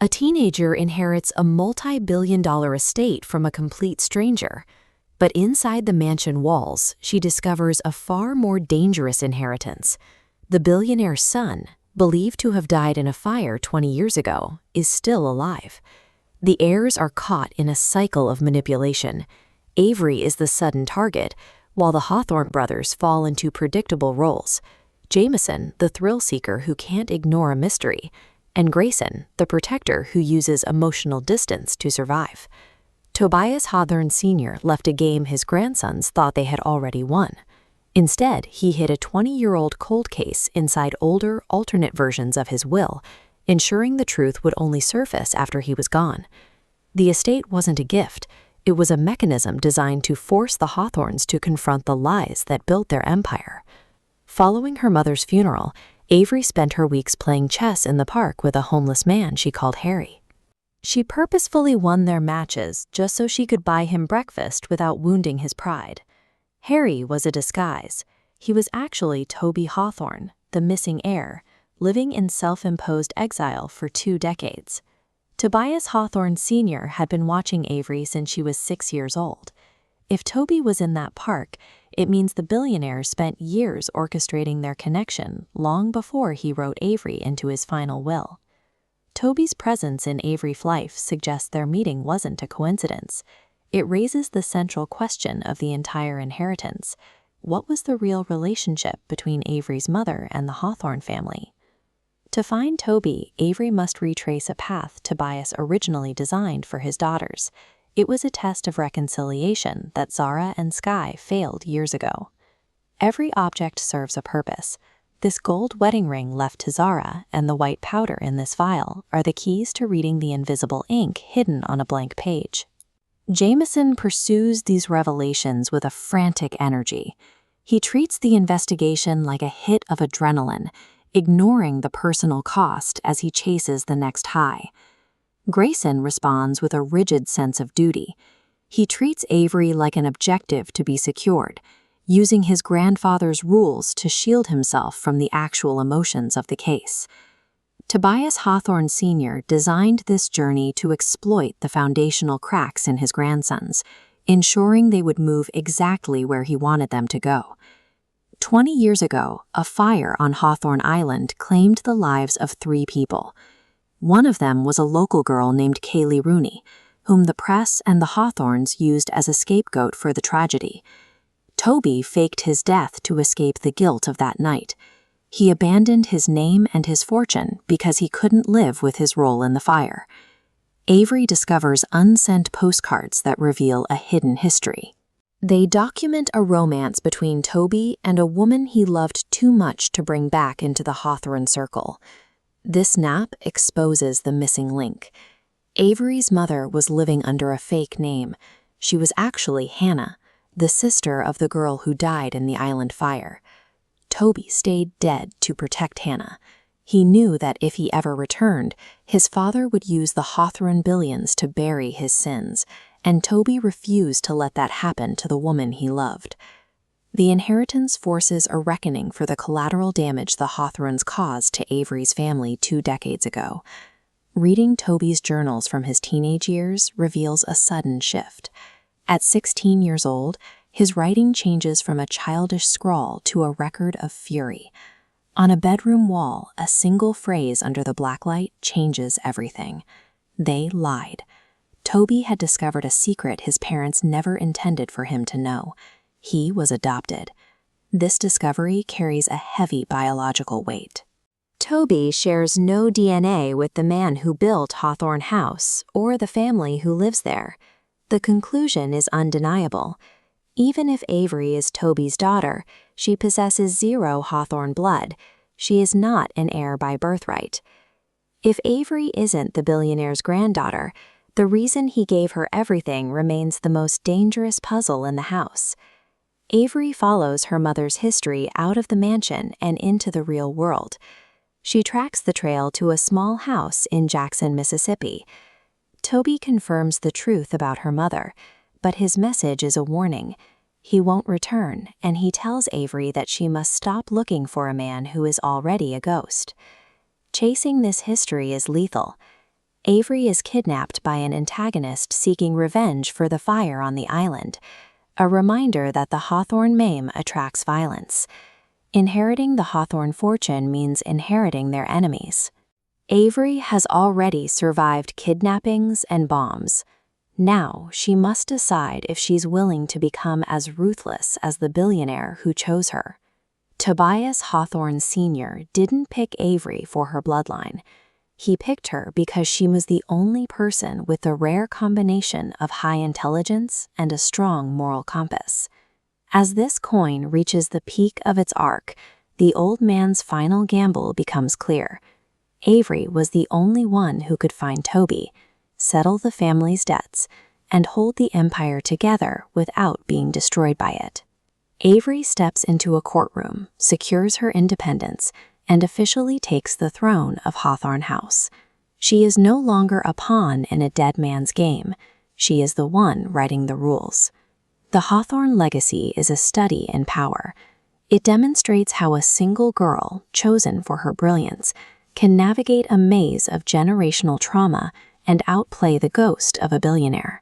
A teenager inherits a multi-billion-dollar estate from a complete stranger. But inside the mansion walls, she discovers a far more dangerous inheritance. The billionaire's son, believed to have died in a fire 20 years ago, is still alive. The heirs are caught in a cycle of manipulation. Avery is the sudden target, while the Hawthorne brothers fall into predictable roles. Jameson, the thrill-seeker who can't ignore a mystery, and Grayson, the protector who uses emotional distance to survive. Tobias Hawthorne Sr. left a game his grandsons thought they had already won. Instead, he hid a 20-year-old cold case inside older, alternate versions of his will, ensuring the truth would only surface after he was gone. The estate wasn't a gift. It was a mechanism designed to force the Hawthornes to confront the lies that built their empire. Following her mother's funeral, Avery spent her weeks playing chess in the park with a homeless man she called Harry. She purposefully won their matches just so she could buy him breakfast without wounding his pride. Harry was a disguise. He was actually Toby Hawthorne, the missing heir, living in self-imposed exile for 2 decades. Tobias Hawthorne Sr. had been watching Avery since she was 6 years old. If Toby was in that park, it means the billionaire spent years orchestrating their connection long before he wrote Avery into his final will. Toby's presence in Avery's life suggests their meeting wasn't a coincidence. It raises the central question of the entire inheritance. What was the real relationship between Avery's mother and the Hawthorne family? To find Toby, Avery must retrace a path Tobias originally designed for his daughters. It was a test of reconciliation that Zara and Sky failed years ago. Every object serves a purpose. This gold wedding ring left to Zara and the white powder in this vial are the keys to reading the invisible ink hidden on a blank page. Jameson pursues these revelations with a frantic energy. He treats the investigation like a hit of adrenaline, ignoring the personal cost as he chases the next high. Grayson responds with a rigid sense of duty. He treats Avery like an objective to be secured, using his grandfather's rules to shield himself from the actual emotions of the case. Tobias Hawthorne Sr. designed this journey to exploit the foundational cracks in his grandsons, ensuring they would move exactly where he wanted them to go. 20 years ago, a fire on Hawthorne Island claimed the lives of 3 people. One of them was a local girl named Kaylee Rooney, whom the press and the Hawthornes used as a scapegoat for the tragedy. Toby faked his death to escape the guilt of that night. He abandoned his name and his fortune because he couldn't live with his role in the fire. Avery discovers unsent postcards that reveal a hidden history. They document a romance between Toby and a woman he loved too much to bring back into the Hawthorne circle. This nap exposes the missing link. Avery's mother was living under a fake name. She was actually Hannah, the sister of the girl who died in the island fire. Toby stayed dead to protect Hannah. He knew that if he ever returned, his father would use the Hawthorne billions to bury his sins, and Toby refused to let that happen to the woman he loved. The inheritance forces a reckoning for the collateral damage the Hawthornes caused to Avery's family 2 decades ago. Reading Toby's journals from his teenage years reveals a sudden shift. At 16 years old, his writing changes from a childish scrawl to a record of fury. On a bedroom wall, a single phrase under the blacklight changes everything. They lied. Toby had discovered a secret his parents never intended for him to know. He was adopted. This discovery carries a heavy biological weight. Toby shares no DNA with the man who built Hawthorne House or the family who lives there. The conclusion is undeniable. Even if Avery is Toby's daughter, she possesses 0 Hawthorne blood. She is not an heir by birthright. If Avery isn't the billionaire's granddaughter, the reason he gave her everything remains the most dangerous puzzle in the house. Avery follows her mother's history out of the mansion and into the real world. She tracks the trail to a small house in Jackson, Mississippi. Toby confirms the truth about her mother, but his message is a warning. He won't return, and he tells Avery that she must stop looking for a man who is already a ghost. Chasing this history is lethal. Avery is kidnapped by an antagonist seeking revenge for the fire on the island, a reminder that the Hawthorne name attracts violence. Inheriting the Hawthorne fortune means inheriting their enemies. Avery has already survived kidnappings and bombs. Now she must decide if she's willing to become as ruthless as the billionaire who chose her. Tobias Hawthorne Sr. didn't pick Avery for her bloodline. He picked her because she was the only person with the rare combination of high intelligence and a strong moral compass. As this coin reaches the peak of its arc, the old man's final gamble becomes clear. Avery was the only one who could find Toby, settle the family's debts, and hold the empire together without being destroyed by it. Avery steps into a courtroom, secures her independence, and officially takes the throne of Hawthorne House. She is no longer a pawn in a dead man's game. She is the one writing the rules. The Hawthorne Legacy is a study in power. It demonstrates how a single girl, chosen for her brilliance, can navigate a maze of generational trauma and outplay the ghost of a billionaire.